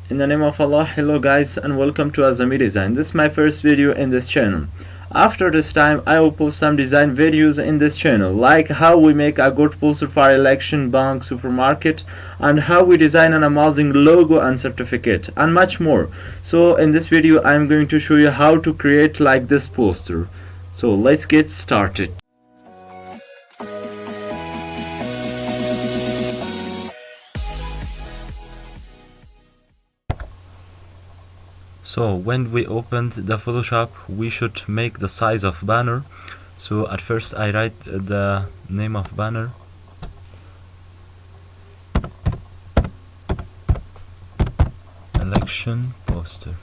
In the name of Allah, hello guys and welcome to Aa-zami Design. This is my first video in this channel. After this time, I will post some design videos in this channel, like how we make a good poster for election, bank, supermarket, and how we design an amazing logo and certificate, and much more. So in this video, I am going to show you how to create like this poster. So let's get started. So when we opened the Photoshop, we should make the size of banner. So at first I write the name of banner, election poster,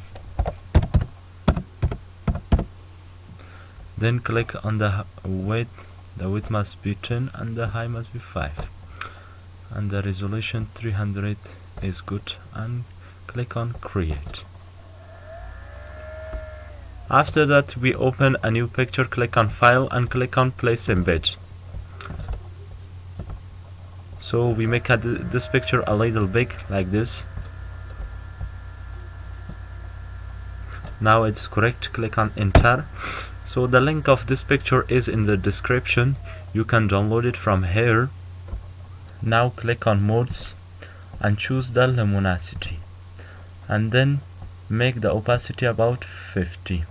then click on the width must be 10 and the height must be 5 and the resolution 300 is good, and click on create. After that, we open a new picture, click on file and click on place embed. So we make this picture a little big like this. Now it's correct, click on enter. So the link of this picture is in the description, you can download it from here. Now click on modes and choose the luminosity and then make the opacity about 50.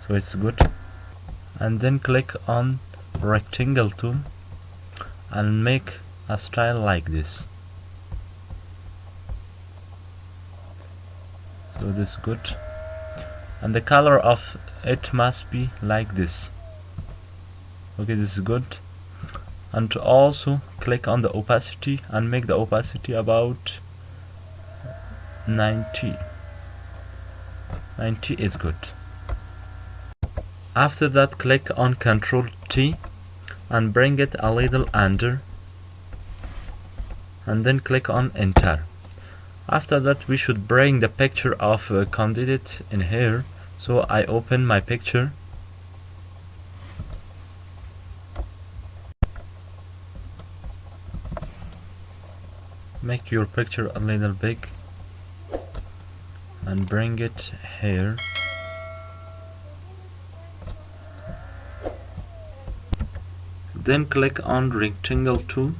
So it's good, and then click on rectangle tool and make a style like this. So this is good, and the color of it must be like this. Okay, this is good. And also click on the opacity and make the opacity about 90. 90 is good. After that, click on Ctrl T and bring it a little under, and then click on enter. After that, we should bring the picture of a candidate in here. So I open my picture, make your picture a little big and bring it here. Then click on rectangle tool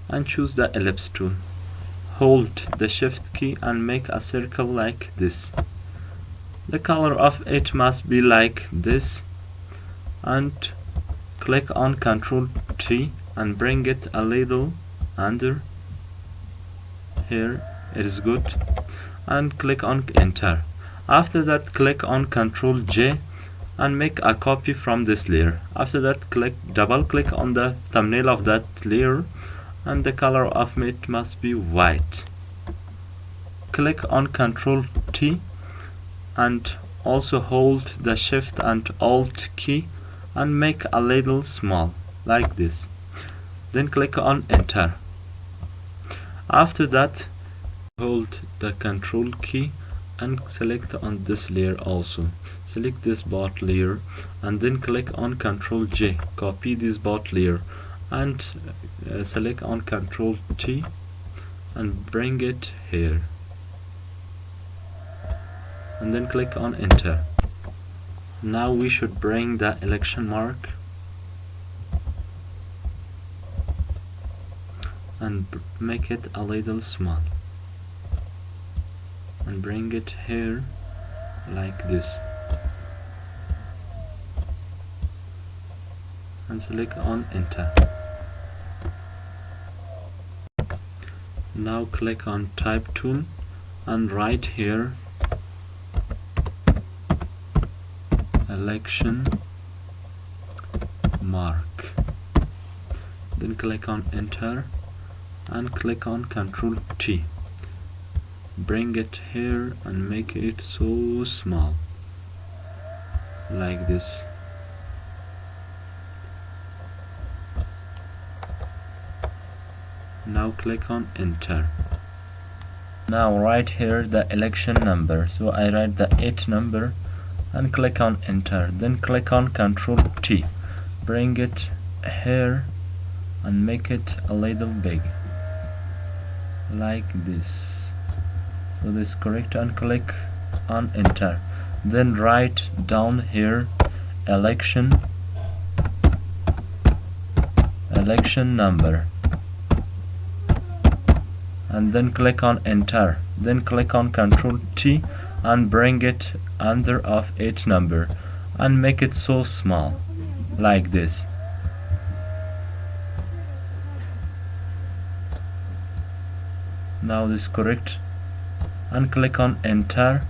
and choose the ellipse tool. Hold the shift key and make a circle like this. The color of it must be like this, and click on Ctrl T and bring it a little under. Here it is good, and click on enter. After that, click on Ctrl J and make a copy from this layer. After that, double click on the thumbnail of that layer, and the color of it must be white. Click on Ctrl T and also hold the shift and alt key and make a little small like this. Then click on enter. After that, hold the Control key and select on this layer also. Select this bot layer and then click on Ctrl J. Copy this bot layer and select on Ctrl T and bring it here. And then click on enter. Now we should bring the election mark and make it a little small and bring it here like this, and select on enter. Now click on type tool and write here election mark, then click on enter and click on Ctrl T. Bring it here and make it so small like this. Now click on enter. Now write here the election number. So I write the 8 number and click on enter. Then click on Ctrl T. Bring it here and make it a little big like this. So this is correct, and click on enter. Then write down here election number, and then click on enter. Then click on Ctrl T and bring it under of each number and make it so small like this. Now this is correct, and click on enter.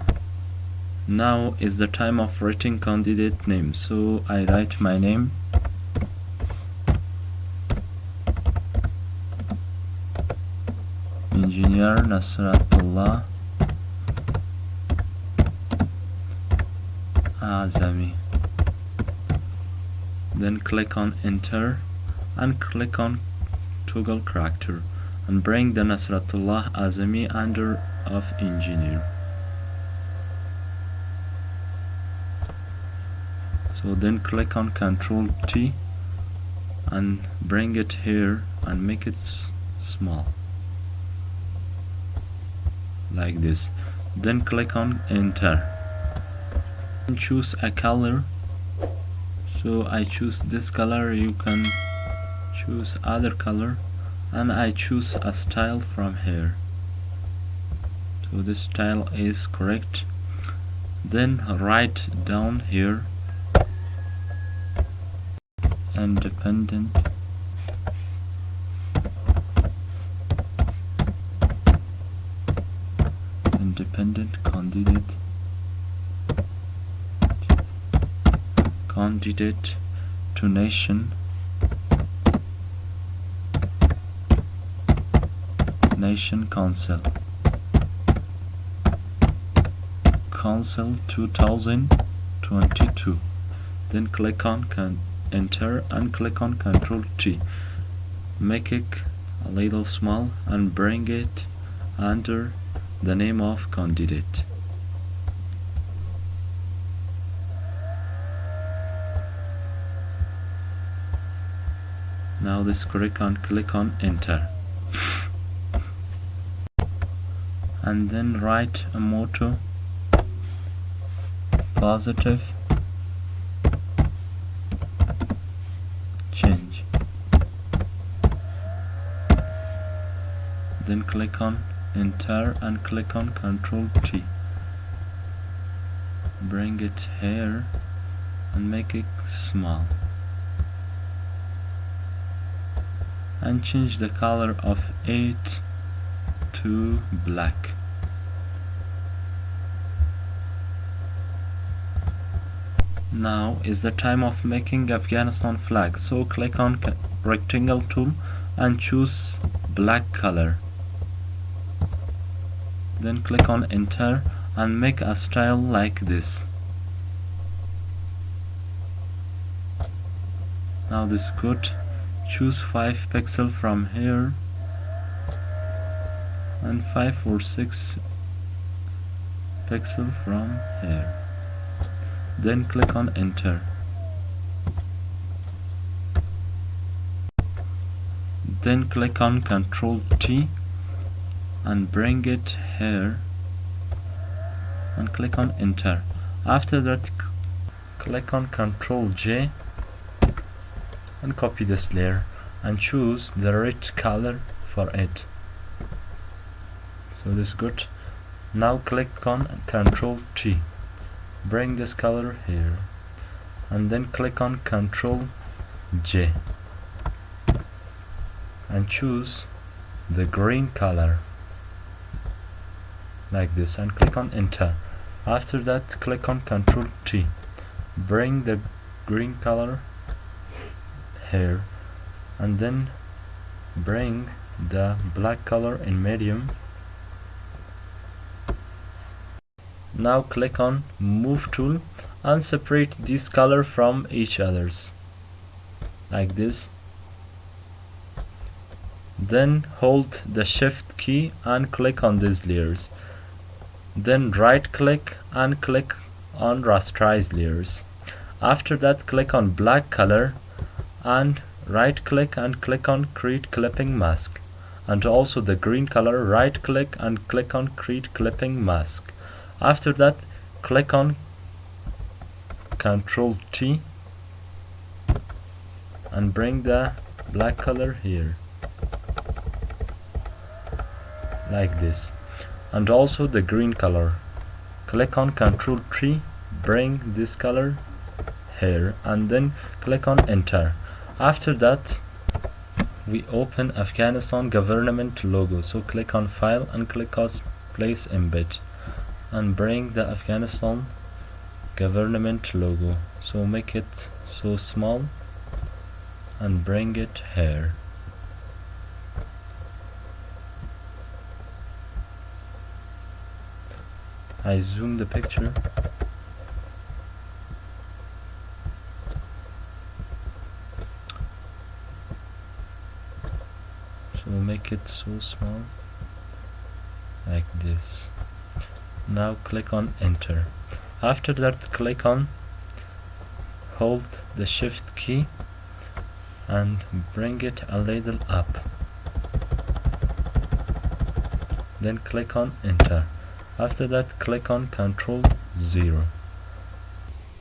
Now is the time of writing candidate name, so I write my name, Engineer Nasratullah Aa-zami. Then click on enter and click on toggle character and bring the Nasratullah Aa-zami under of engineer. So then click on Ctrl T and bring it here and make it small like this. Then click on enter and choose a color. So I choose this color, you can choose other color, and I choose a style from here. So this style is correct. Then write down here independent candidate to nation council 2022. Then click on enter and click on Ctrl T. Make it a little small and bring it under the name of candidate. Now this is correct, and click on enter. And then write a motto, positive change. Then click on enter and click on Ctrl T. Bring it here and make it small. And change the color of it to black. Now is the time of making Afghanistan flag, so click on rectangle tool and choose black color. Then click on enter and make a style like this. Now this is good. Choose 5 pixels from here and 5 or 6 pixels from here. Then click on enter. Then click on Ctrl T and bring it here and click on enter. After that, click on Ctrl J and copy this layer and choose the red color for it. So this is good. Now click on Ctrl T, bring this color here and then click on Ctrl J and choose the green color like this and click on enter. After that, click on Ctrl T, bring the green color here and then bring the black color in medium. Now click on move tool and separate these color from each others like this. Then hold the shift key and click on these layers. Then right click and click on rasterize layers. After that, click on black color and right click and click on create clipping mask, and also the green color, right click and click on create clipping mask. After that, click on Ctrl T and bring the black color here like this, and also the green color. Click on Ctrl T, bring this color here, and then click on enter. After that, we open Afghanistan government logo, so click on file and click on place embed and bring the Afghanistan government logo, so make it so small and bring it here. I zoom the picture. So make it so small like this. Now click on enter. After that, click on, hold the shift key and bring it a little up, then click on enter. After that, click on Ctrl 0.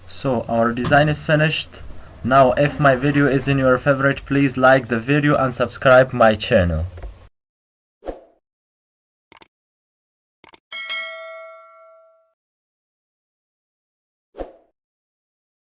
So our design is finished. Now if my video is in your favorite, please like the video and subscribe my channel.